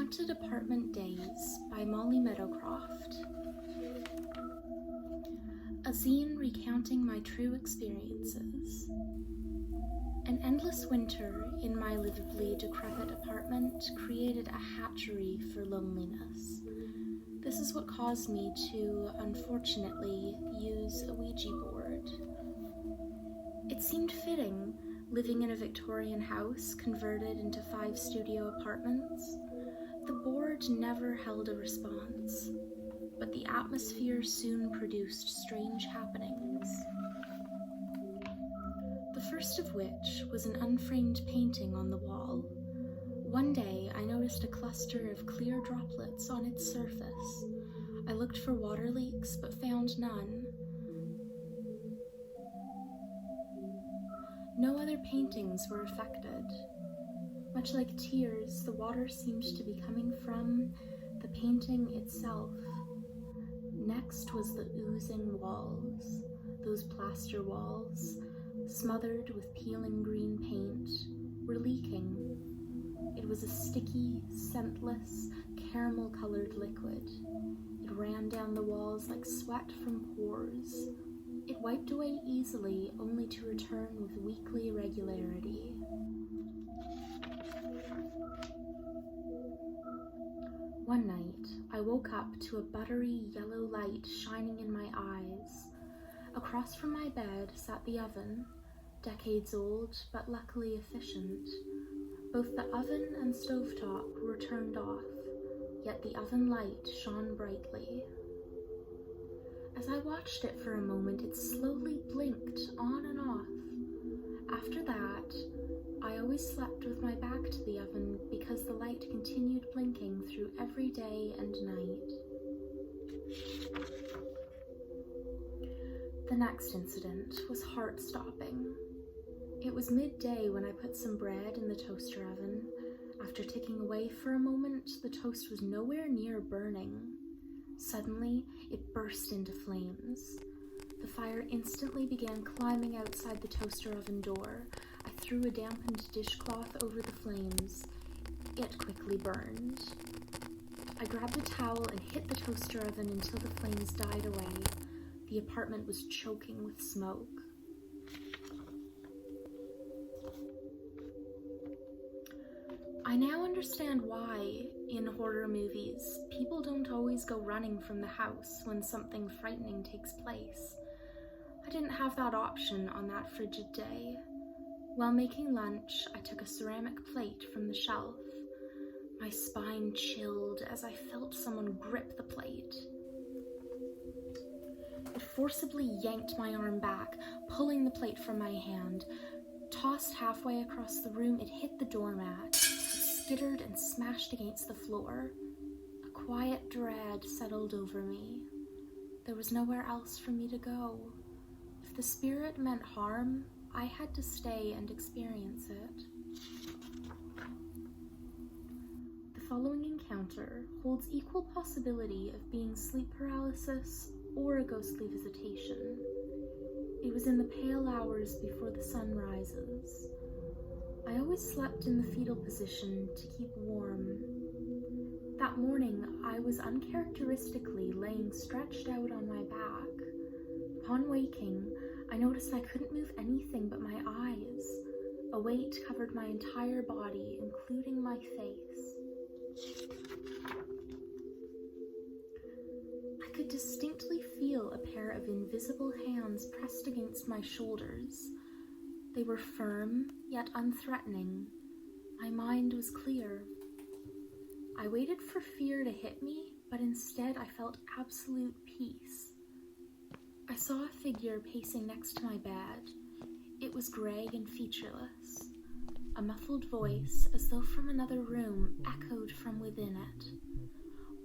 Haunted Apartment Days by Meadowcroft. A zine recounting my true experiences. An endless winter in my livably decrepit apartment created a hatchery for loneliness. This is what caused me to, unfortunately, use a Ouija board. It seemed fitting, living in a Victorian house converted into 5 studio apartments. The board never held a response, but the atmosphere soon produced strange happenings. The first of which was an unframed painting on the wall. One day, I noticed a cluster of clear droplets on its surface. I looked for water leaks, but found none. No other paintings were affected. Much like tears, the water seemed to be coming from the painting itself. Next was the oozing walls, those plaster walls, smothered with peeling green paint, were leaking. It was a sticky, scentless, caramel-colored liquid. It ran down the walls like sweat from pores. It wiped away easily, only to return with weekly regularity. One night, I woke up to a buttery yellow light shining in my eyes. Across from my bed sat the oven, decades old but luckily efficient. Both the oven and stovetop were turned off, yet the oven light shone brightly. As I watched it for a moment, it slowly blinked on and off. After that, I always slept with my back to the oven because the light continued blinking through every day and night. The next incident was heart-stopping. It was midday when I put some bread in the toaster oven. After ticking away for a moment, the toast was nowhere near burning. Suddenly, it burst into flames. The fire instantly began climbing outside the toaster oven door. I threw a dampened dishcloth over the flames. It quickly burned. I grabbed a towel and hit the toaster oven until the flames died away. The apartment was choking with smoke. I now understand why, in horror movies, people don't always go running from the house when something frightening takes place. I didn't have that option on that frigid day. While making lunch, I took a ceramic plate from the shelf. My spine chilled as I felt someone grip the plate. It forcibly yanked my arm back, pulling the plate from my hand. Tossed halfway across the room, it hit the doormat. It skittered and smashed against the floor. A quiet dread settled over me. There was nowhere else for me to go. If the spirit meant harm, I had to stay and experience it. The following encounter holds equal possibility of being sleep paralysis or a ghostly visitation. It was in the pale hours before the sun rises. I always slept in the fetal position to keep warm. That morning, I was uncharacteristically laying stretched out on my back. Upon waking, I noticed I couldn't move anything but my eyes. A weight covered my entire body, including my face. I could distinctly feel a pair of invisible hands pressed against my shoulders. They were firm, yet unthreatening. My mind was clear. I waited for fear to hit me, but instead I felt absolute peace. I saw a figure pacing next to my bed. It was gray and featureless. A muffled voice, as though from another room, echoed from within it.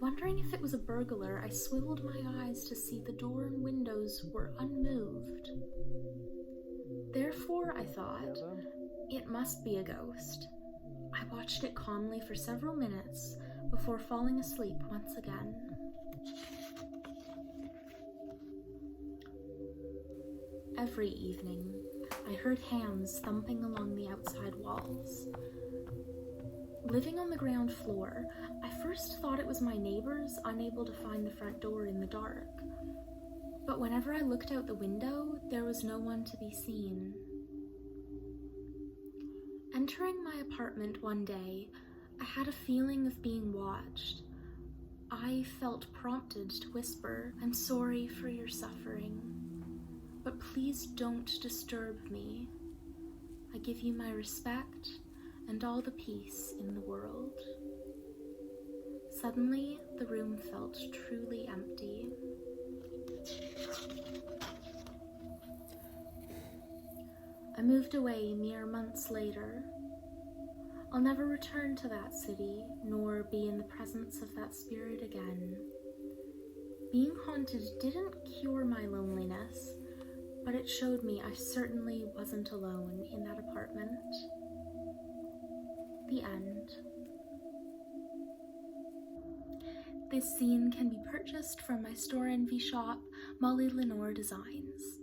Wondering if it was a burglar, I swiveled my eyes to see the door and windows were unmoved. Therefore, I thought, it must be a ghost. I watched it calmly for several minutes before falling asleep once again. Every evening, I heard hands thumping along the outside walls. Living on the ground floor, I first thought it was my neighbors unable to find the front door in the dark. But whenever I looked out the window, there was no one to be seen. Entering my apartment one day, I had a feeling of being watched. I felt prompted to whisper, "I'm sorry for your suffering, but please don't disturb me. I give you my respect and all the peace in the world." Suddenly, the room felt truly empty. I moved away mere months later. I'll never return to that city, nor be in the presence of that spirit again. Being haunted didn't cure my loneliness, but it showed me I certainly wasn't alone in that apartment. The end. This zine can be purchased from my Storenvy shop, Lenore Designs.